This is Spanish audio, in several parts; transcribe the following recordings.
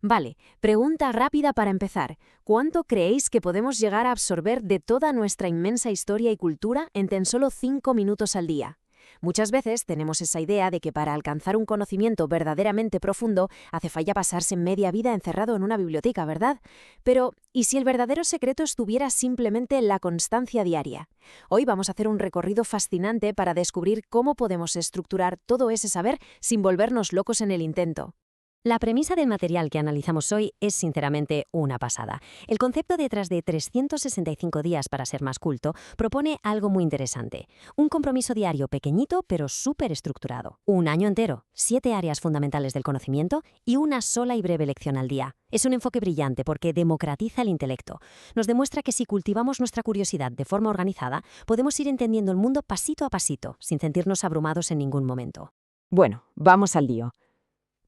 Vale, pregunta rápida para empezar. ¿Cuánto creéis que podemos llegar a absorber de toda nuestra inmensa historia y cultura en tan solo 5 minutos al día? Muchas veces tenemos esa idea de que para alcanzar un conocimiento verdaderamente profundo hace falta pasarse media vida encerrado en una biblioteca, ¿verdad? Pero, ¿y si el verdadero secreto estuviera simplemente en la constancia diaria? Hoy vamos a hacer un recorrido fascinante para descubrir cómo podemos estructurar todo ese saber sin volvernos locos en el intento. La premisa del material que analizamos hoy es sinceramente una pasada. El concepto detrás de 365 días para ser más culto propone algo muy interesante. Un compromiso diario pequeñito pero súper estructurado. Un año entero, 7 áreas fundamentales del conocimiento y una sola y breve lección al día. Es un enfoque brillante porque democratiza el intelecto. Nos demuestra que si cultivamos nuestra curiosidad de forma organizada, podemos ir entendiendo el mundo pasito a pasito, sin sentirnos abrumados en ningún momento. Bueno, vamos al lío.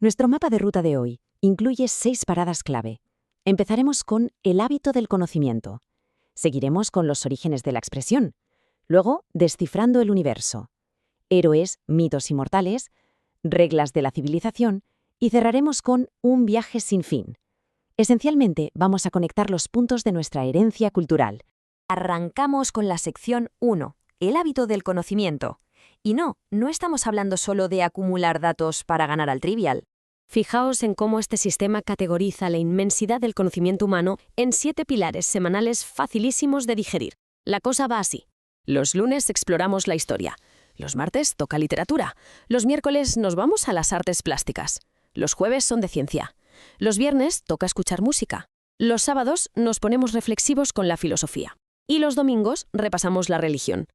Nuestro mapa de ruta de hoy incluye 6 paradas clave. Empezaremos con el hábito del conocimiento. Seguiremos con los orígenes de la expresión. Luego, descifrando el universo. Héroes, mitos inmortales, reglas de la civilización y cerraremos con un viaje sin fin. Esencialmente, vamos a conectar los puntos de nuestra herencia cultural. Arrancamos con la sección 1, el hábito del conocimiento. Y no estamos hablando solo de acumular datos para ganar al trivial. Fijaos en cómo este sistema categoriza la inmensidad del conocimiento humano en 7 pilares semanales facilísimos de digerir. La cosa va así. Los lunes exploramos la historia. Los martes toca literatura. Los miércoles nos vamos a las artes plásticas. Los jueves son de ciencia. Los viernes toca escuchar música. Los sábados nos ponemos reflexivos con la filosofía. Y los domingos repasamos la religión.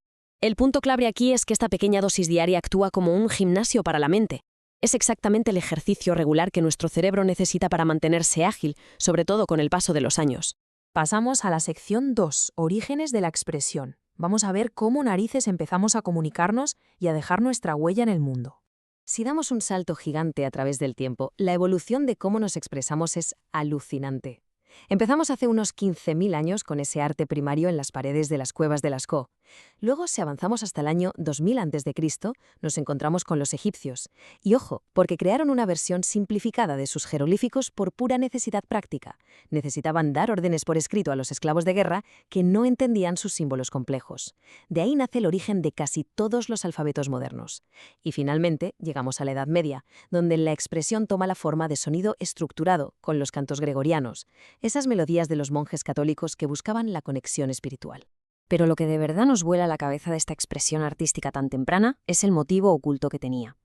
El punto clave aquí es que esta pequeña dosis diaria actúa como un gimnasio para la mente. Es exactamente el ejercicio regular que nuestro cerebro necesita para mantenerse ágil, sobre todo con el paso de los años. Pasamos a la sección 2, orígenes de la expresión. Vamos a ver cómo narices empezamos a comunicarnos y a dejar nuestra huella en el mundo. Si damos un salto gigante a través del tiempo, la evolución de cómo nos expresamos es alucinante. Empezamos hace unos 15.000 años con ese arte primario en las paredes de las cuevas de Lascaux. Luego, si avanzamos hasta el año 2000 a.C., nos encontramos con los egipcios. Y ojo, porque crearon una versión simplificada de sus jeroglíficos por pura necesidad práctica. Necesitaban dar órdenes por escrito a los esclavos de guerra que no entendían sus símbolos complejos. De ahí nace el origen de casi todos los alfabetos modernos. Y finalmente, llegamos a la Edad Media, donde la expresión toma la forma de sonido estructurado, con los cantos gregorianos, esas melodías de los monjes católicos que buscaban la conexión espiritual. Pero lo que de verdad nos vuela la cabeza de esta expresión artística tan temprana es el motivo oculto que tenía.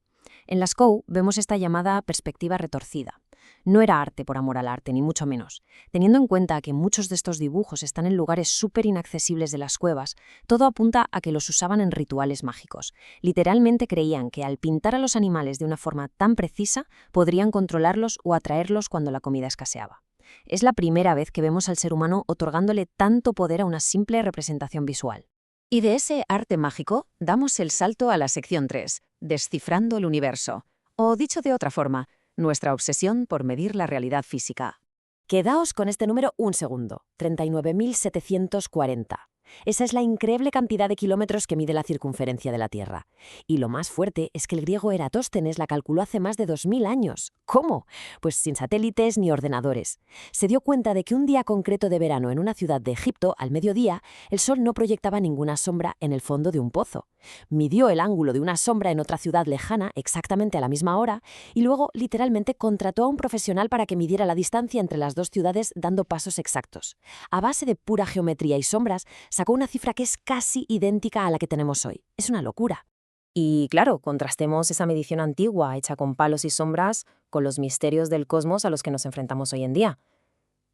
En Lascaux vemos esta llamada perspectiva retorcida. No era arte por amor al arte, ni mucho menos. Teniendo en cuenta que muchos de estos dibujos están en lugares súper inaccesibles de las cuevas, todo apunta a que los usaban en rituales mágicos. Literalmente creían que al pintar a los animales de una forma tan precisa, podrían controlarlos o atraerlos cuando la comida escaseaba. Es la primera vez que vemos al ser humano otorgándole tanto poder a una simple representación visual. Y de ese arte mágico, damos el salto a la sección 3, descifrando el universo. O dicho de otra forma, nuestra obsesión por medir la realidad física. Quedaos con este número un segundo, 39.740. Esa es la increíble cantidad de kilómetros que mide la circunferencia de la Tierra. Y lo más fuerte es que el griego Eratóstenes la calculó hace más de 2000 años. ¿Cómo? Pues sin satélites ni ordenadores. Se dio cuenta de que un día concreto de verano en una ciudad de Egipto, al mediodía, el sol no proyectaba ninguna sombra en el fondo de un pozo. Midió el ángulo de una sombra en otra ciudad lejana exactamente a la misma hora y luego literalmente contrató a un profesional para que midiera la distancia entre las dos ciudades dando pasos exactos. A base de pura geometría y sombras, sacó una cifra que es casi idéntica a la que tenemos hoy. Es una locura. Y claro, contrastemos esa medición antigua hecha con palos y sombras con los misterios del cosmos a los que nos enfrentamos hoy en día.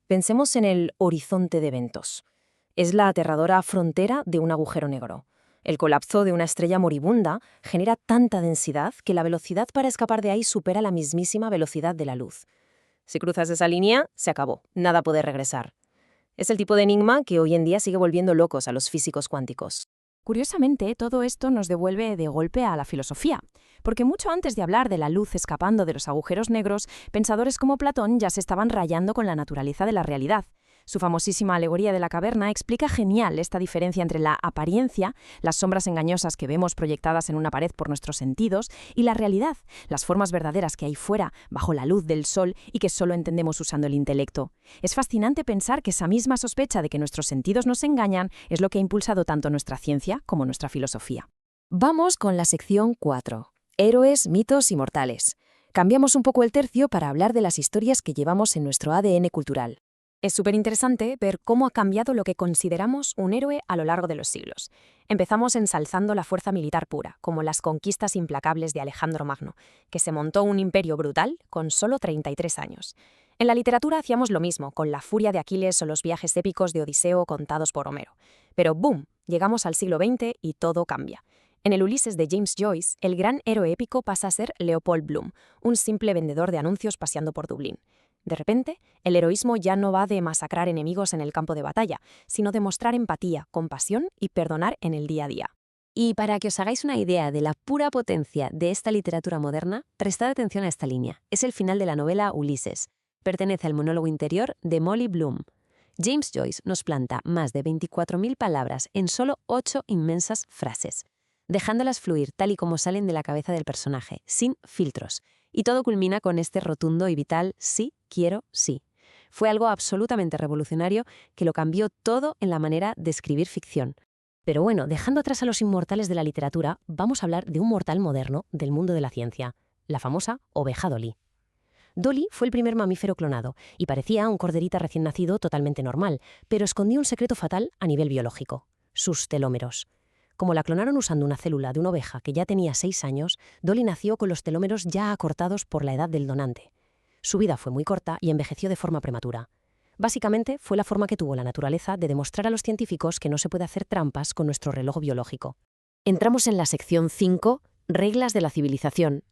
Pensemos en el horizonte de eventos. Es la aterradora frontera de un agujero negro. El colapso de una estrella moribunda genera tanta densidad que la velocidad para escapar de ahí supera la mismísima velocidad de la luz. Si cruzas esa línea, se acabó. Nada puede regresar. Es el tipo de enigma que hoy en día sigue volviendo locos a los físicos cuánticos. Curiosamente, todo esto nos devuelve de golpe a la filosofía, porque mucho antes de hablar de la luz escapando de los agujeros negros, pensadores como Platón ya se estaban rayando con la naturaleza de la realidad. Su famosísima alegoría de la caverna explica genial esta diferencia entre la apariencia, las sombras engañosas que vemos proyectadas en una pared por nuestros sentidos, y la realidad, las formas verdaderas que hay fuera, bajo la luz del sol y que solo entendemos usando el intelecto. Es fascinante pensar que esa misma sospecha de que nuestros sentidos nos engañan es lo que ha impulsado tanto nuestra ciencia como nuestra filosofía. Vamos con la sección 4. Héroes, mitos y mortales. Cambiamos un poco el tercio para hablar de las historias que llevamos en nuestro ADN cultural. Es súper interesante ver cómo ha cambiado lo que consideramos un héroe a lo largo de los siglos. Empezamos ensalzando la fuerza militar pura, como las conquistas implacables de Alejandro Magno, que se montó un imperio brutal con solo 33 años. En la literatura hacíamos lo mismo, con la furia de Aquiles o los viajes épicos de Odiseo contados por Homero. Pero ¡boom!, llegamos al siglo XX y todo cambia. En el Ulises de James Joyce, el gran héroe épico pasa a ser Leopold Bloom, un simple vendedor de anuncios paseando por Dublín. De repente, el heroísmo ya no va de masacrar enemigos en el campo de batalla, sino de mostrar empatía, compasión y perdonar en el día a día. Y para que os hagáis una idea de la pura potencia de esta literatura moderna, prestad atención a esta línea. Es el final de la novela Ulises. Pertenece al monólogo interior de Molly Bloom. James Joyce nos planta más de 24.000 palabras en solo 8 inmensas frases, dejándolas fluir tal y como salen de la cabeza del personaje, sin filtros. Y todo culmina con este rotundo y vital sí, quiero, sí. Fue algo absolutamente revolucionario que lo cambió todo en la manera de escribir ficción. Pero bueno, dejando atrás a los inmortales de la literatura, vamos a hablar de un mortal moderno del mundo de la ciencia, la famosa oveja Dolly. Dolly fue el primer mamífero clonado y parecía un corderita recién nacido totalmente normal, pero escondía un secreto fatal a nivel biológico: sus telómeros. Como la clonaron usando una célula de una oveja que ya tenía 6 años, Dolly nació con los telómeros ya acortados por la edad del donante. Su vida fue muy corta y envejeció de forma prematura. Básicamente, fue la forma que tuvo la naturaleza de demostrar a los científicos que no se puede hacer trampas con nuestro reloj biológico. Entramos en la sección 5, reglas de la civilización.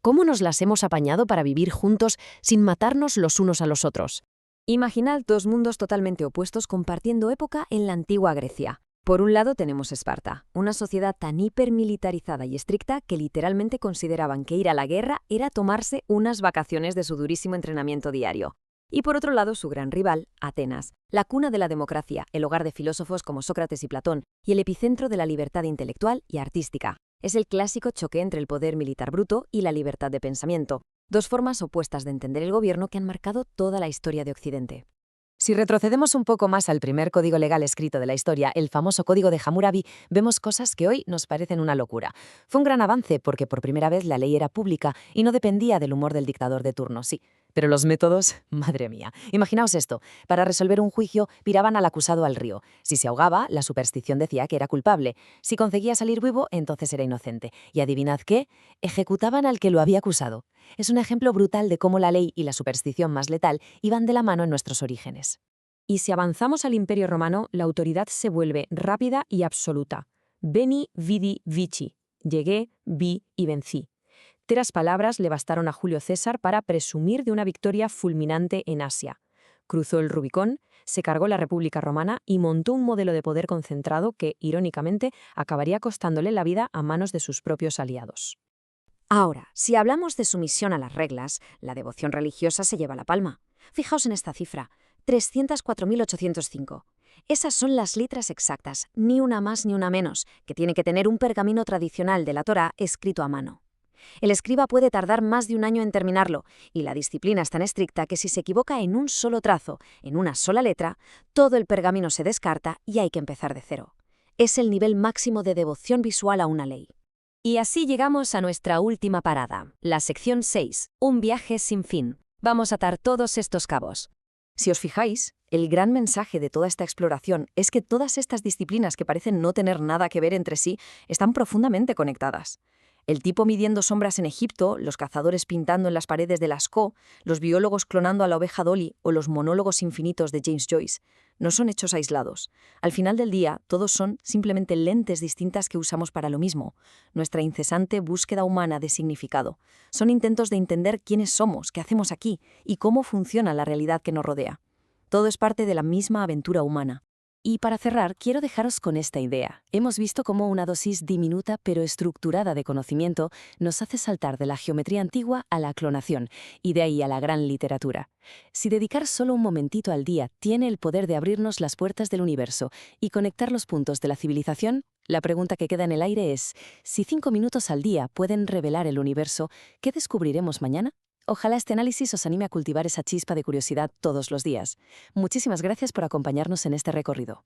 ¿Cómo nos las hemos apañado para vivir juntos sin matarnos los unos a los otros? Imaginad dos mundos totalmente opuestos compartiendo época en la antigua Grecia. Por un lado tenemos Esparta, una sociedad tan hipermilitarizada y estricta que literalmente consideraban que ir a la guerra era tomarse unas vacaciones de su durísimo entrenamiento diario. Y por otro lado su gran rival, Atenas, la cuna de la democracia, el hogar de filósofos como Sócrates y Platón y el epicentro de la libertad intelectual y artística. Es el clásico choque entre el poder militar bruto y la libertad de pensamiento, dos formas opuestas de entender el gobierno que han marcado toda la historia de Occidente. Si retrocedemos un poco más al primer código legal escrito de la historia, el famoso Código de Hammurabi, vemos cosas que hoy nos parecen una locura. Fue un gran avance porque por primera vez la ley era pública y no dependía del humor del dictador de turno, sí. Pero los métodos, madre mía. Imaginaos esto, para resolver un juicio tiraban al acusado al río. Si se ahogaba, la superstición decía que era culpable. Si conseguía salir vivo, entonces era inocente. Y adivinad qué, ejecutaban al que lo había acusado. Es un ejemplo brutal de cómo la ley y la superstición más letal iban de la mano en nuestros orígenes. Y si avanzamos al Imperio Romano, la autoridad se vuelve rápida y absoluta. Veni, vidi, vici. Llegué, vi y vencí. 3 palabras le bastaron a Julio César para presumir de una victoria fulminante en Asia. Cruzó el Rubicón, se cargó la República Romana y montó un modelo de poder concentrado que, irónicamente, acabaría costándole la vida a manos de sus propios aliados. Ahora, si hablamos de sumisión a las reglas, la devoción religiosa se lleva la palma. Fijaos en esta cifra, 304.805. Esas son las letras exactas, ni una más ni una menos, que tiene que tener un pergamino tradicional de la Torá escrito a mano. El escriba puede tardar más de un año en terminarlo, y la disciplina es tan estricta que si se equivoca en un solo trazo, en una sola letra, todo el pergamino se descarta y hay que empezar de cero. Es el nivel máximo de devoción visual a una ley. Y así llegamos a nuestra última parada, la sección 6, un viaje sin fin. Vamos a atar todos estos cabos. Si os fijáis, el gran mensaje de toda esta exploración es que todas estas disciplinas que parecen no tener nada que ver entre sí están profundamente conectadas. El tipo midiendo sombras en Egipto, los cazadores pintando en las paredes de Lascaux, los biólogos clonando a la oveja Dolly o los monólogos infinitos de James Joyce no son hechos aislados. Al final del día, todos son simplemente lentes distintas que usamos para lo mismo, nuestra incesante búsqueda humana de significado. Son intentos de entender quiénes somos, qué hacemos aquí y cómo funciona la realidad que nos rodea. Todo es parte de la misma aventura humana. Y para cerrar, quiero dejaros con esta idea. Hemos visto cómo una dosis diminuta pero estructurada de conocimiento nos hace saltar de la geometría antigua a la clonación y de ahí a la gran literatura. Si dedicar solo un momentito al día tiene el poder de abrirnos las puertas del universo y conectar los puntos de la civilización, la pregunta que queda en el aire es, si 5 minutos al día pueden revelar el universo, ¿qué descubriremos mañana? Ojalá este análisis os anime a cultivar esa chispa de curiosidad todos los días. Muchísimas gracias por acompañarnos en este recorrido.